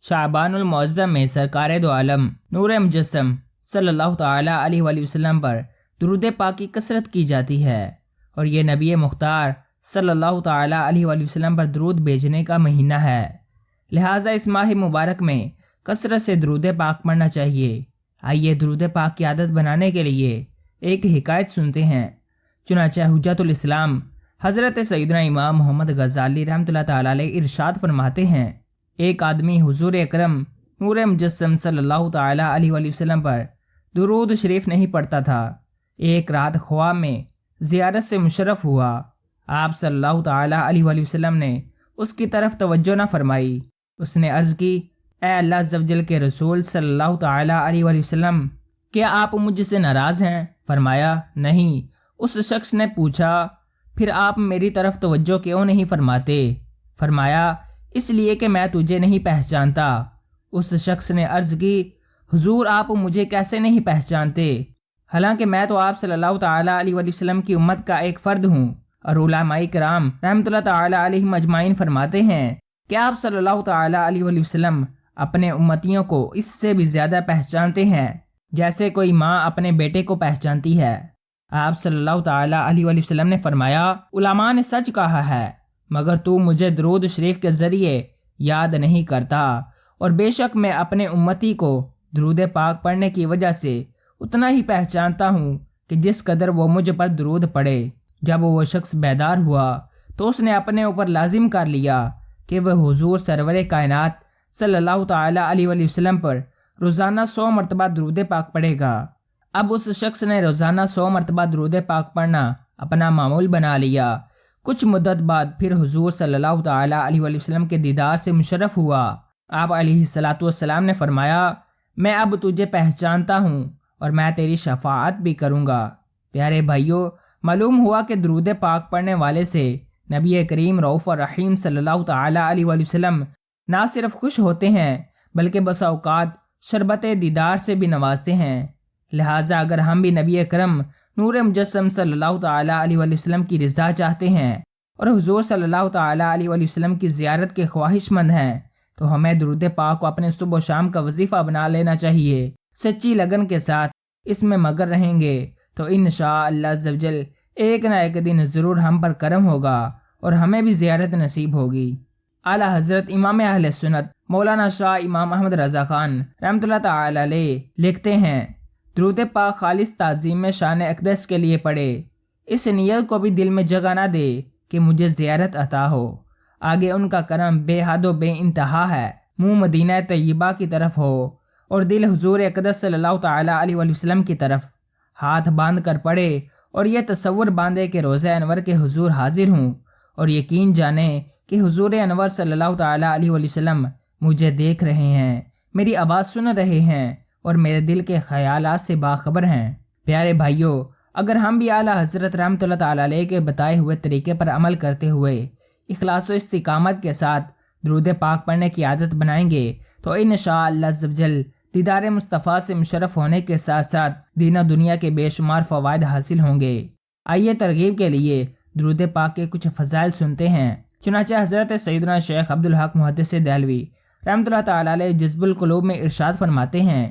شعبان المعظم میں سرکار دو عالم نور مجسم صلی اللہ تعالی علیہ وآلہ وسلم پر درود پاک کی کثرت کی جاتی ہے، اور یہ نبی مختار صلی اللہ تعالی علیہ وآلہ وسلم پر درود بھیجنے کا مہینہ ہے، لہٰذا اس ماہ مبارک میں کثرت سے درود پاک پڑھنا چاہیے۔ آئیے درود پاک کی عادت بنانے کے لیے ایک حکایت سنتے ہیں۔ چنانچہ حجت الاسلام حضرت سیدنا امام محمد غزالی رحمۃ اللہ تعالی علیہ ارشاد فرماتے ہیں، ایک آدمی حضور اکرم نور مجسم صلی اللہ تعالی علیہ وآلہ وسلم پر درود شریف نہیں پڑھتا تھا۔ ایک رات خواب میں زیارت سے مشرف ہوا۔ آپ صلی اللہ تعالی علیہ وآلہ وسلم نے اس کی طرف توجہ نہ فرمائی۔ اس نے عرض کی، اے اللہ عز و جل کے رسول صلی اللہ تعالی علیہ وآلہ وسلم، کیا آپ مجھ سے ناراض ہیں؟ فرمایا، نہیں۔ اس شخص نے پوچھا، پھر آپ میری طرف توجہ کیوں نہیں فرماتے؟ فرمایا، اس لیے کہ میں تجھے نہیں پہچانتا۔ اس شخص نے عرض کی، حضور آپ مجھے کیسے نہیں پہچانتے؟ حالانکہ میں تو آپ صلی اللہ تعالی علیہ وآلہ وسلم کی امت کا ایک فرد ہوں۔ اور علماء کرام رحمۃ اللہ تعالی علیہم اجمعین فرماتے ہیں کہ آپ صلی اللہ تعالی علیہ وآلہ وسلم اپنے امتیوں کو اس سے بھی زیادہ پہچانتے ہیں جیسے کوئی ماں اپنے بیٹے کو پہچانتی ہے۔ آپ صلی اللہ تعالی علیہ وآلہ وسلم نے فرمایا، علماء نے سچ کہا ہے، مگر تو مجھے درود شریف کے ذریعے یاد نہیں کرتا، اور بے شک میں اپنے امتی کو درود پاک پڑھنے کی وجہ سے اتنا ہی پہچانتا ہوں کہ جس قدر وہ مجھ پر درود پڑھے۔ جب وہ شخص بیدار ہوا تو اس نے اپنے اوپر لازم کر لیا کہ وہ حضور سرور کائنات صلی اللہ تعالی علیہ وآلہ وسلم پر روزانہ 100 مرتبہ درود پاک پڑھے گا۔ اب اس شخص نے روزانہ 100 مرتبہ درود پاک پڑھنا اپنا معمول بنا لیا۔ کچھ مدت بعد پھر حضور صلی اللہ تعالی علیہ وآلہ وسلم کے دیدار سے مشرف ہوا۔ آپ علیہ الصلوۃ والسلام نے فرمایا، میں اب تجھے پہچانتا ہوں اور میں تیری شفاعت بھی کروں گا۔ پیارے بھائیوں، معلوم ہوا کہ درود پاک پڑھنے والے سے نبی کریم رؤوف الرحیم صلی اللہ تعالی علیہ وآلہ وسلم نہ صرف خوش ہوتے ہیں بلکہ بسا اوقات شربت دیدار سے بھی نوازتے ہیں۔ لہٰذا اگر ہم بھی نبی اکرم نور مجسم صلی اللہ تعالی علیہ وآلہ وسلم کی رضا چاہتے ہیں اور حضور صلی اللہ تعالی علیہ وآلہ وسلم کی زیارت کے خواہش مند ہیں تو ہمیں درود پاک کو اپنے صبح و شام کا وظیفہ بنا لینا چاہیے۔ سچی لگن کے ساتھ اس میں مگر رہیں گے تو انشاءاللہ عز و جل ایک نہ ایک دن ضرور ہم پر کرم ہوگا اور ہمیں بھی زیارت نصیب ہوگی۔ اعلیٰ حضرت امام اہل سنت مولانا شاہ امام احمد رضا خان رحمۃ اللہ تعالی علیہ لکھتے ہیں، درود پاک خالص تعظیم میں شان اقدس کے لیے پڑھے، اس نیت کو بھی دل میں جگہ نہ دے کہ مجھے زیارت عطا ہو۔ آگے ان کا کرم بے حد و بے انتہا ہے، منہ مدینہ طیبہ کی طرف ہو اور دل حضور اقدس صلی اللہ تعالی علیہ وآلہ وسلم کی طرف ہاتھ باندھ کر پڑھے اور یہ تصور باندھے کہ روضہ انور کے حضور حاضر ہوں، اور یقین جانے کہ حضور انور صلی اللہ تعالی علیہ وآلہ وسلم مجھے دیکھ رہے ہیں، میری آواز سن رہے ہیں اور میرے دل کے خیالات سے باخبر ہیں۔ پیارے بھائیوں، اگر ہم بھی اعلیٰ حضرت رحمۃ اللہ تعالی علیہ کے بتائے ہوئے طریقے پر عمل کرتے ہوئے اخلاص و استقامت کے ساتھ درود پاک پڑھنے کی عادت بنائیں گے تو انشاءاللہ عز و جل دیدار مصطفیٰ سے مشرف ہونے کے ساتھ ساتھ دین و دنیا کے بے شمار فوائد حاصل ہوں گے۔ آئیے ترغیب کے لیے درود پاک کے کچھ فضائل سنتے ہیں۔ چنانچہ حضرت سیدنا شیخ عبدالحق محدث دہلوی رحمۃ اللہ تعالی علیہ جذب القلوب میں ارشاد فرماتے ہیں،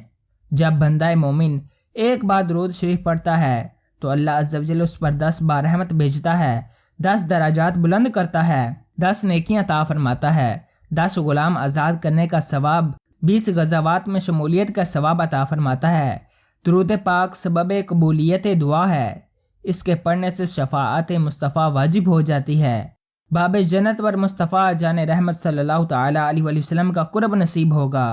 جب بندہ مومن ایک بار درود شریف پڑھتا ہے تو اللہ عز و جل اس پر 10 بار رحمت بھیجتا ہے، 10 درجات بلند کرتا ہے، 10 نیکیاں عطا فرماتا ہے، 10 غلام آزاد کرنے کا ثواب، 20 غزوات میں شمولیت کا ثواب عطا فرماتا ہے۔ درود پاک سبب قبولیت دعا ہے، اس کے پڑھنے سے شفاعت مصطفیٰ واجب ہو جاتی ہے، باب جنت پر مصطفیٰ جان رحمت صلی اللہ تعالی علیہ وآلہ وسلم کا قرب نصیب ہوگا۔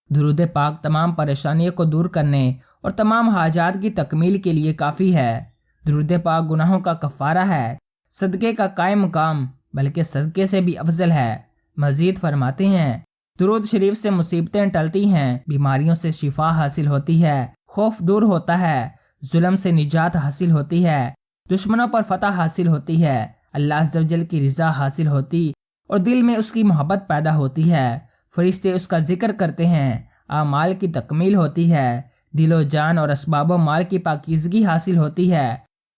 درود پاک تمام پریشانیوں کو دور کرنے اور تمام حاجات کی تکمیل کے لیے کافی ہے۔ درود پاک گناہوں کا کفارہ ہے، صدقے کا قائم مقام، بلکہ صدقے سے بھی افضل ہے۔ مزید فرماتے ہیں، درود شریف سے مصیبتیں ٹلتی ہیں، بیماریوں سے شفا حاصل ہوتی ہے، خوف دور ہوتا ہے، ظلم سے نجات حاصل ہوتی ہے، دشمنوں پر فتح حاصل ہوتی ہے، اللہ عز و جل کی رضا حاصل ہوتی اور دل میں اس کی محبت پیدا ہوتی ہے، فرشتے اس کا ذکر کرتے ہیں، اعمال کی تکمیل ہوتی ہے، دل و جان اور اسباب و مال کی پاکیزگی حاصل ہوتی ہے،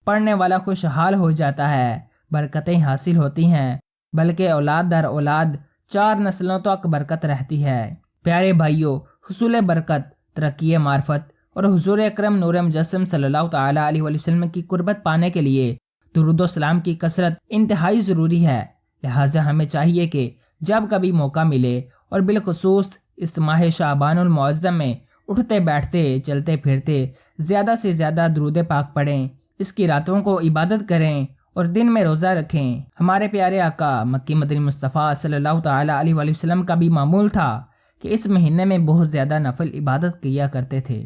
پڑھنے والا خوشحال ہو جاتا ہے، برکتیں حاصل ہوتی ہیں، بلکہ اولاد در اولاد 4 نسلوں تک برکت رہتی ہے۔ پیارے بھائیوں، حصول برکت، ترقی معرفت اور حضور اکرم نور مجسم صلی اللہ تعالیٰ علیہ وآلہ وسلم کی قربت پانے کے لیے درود و سلام کی کثرت انتہائی ضروری ہے۔ لہٰذا ہمیں چاہیے کہ جب کبھی موقع ملے اور بالخصوص اس ماہ شعبان المعظم میں اٹھتے بیٹھتے چلتے پھرتے زیادہ سے زیادہ درود پاک پڑھیں، اس کی راتوں کو عبادت کریں اور دن میں روزہ رکھیں۔ ہمارے پیارے آقا مکی مدنی مصطفیٰ صلی اللہ تعالیٰ علیہ وآلہ وسلم کا بھی معمول تھا کہ اس مہینے میں بہت زیادہ نفل عبادت کیا کرتے تھے۔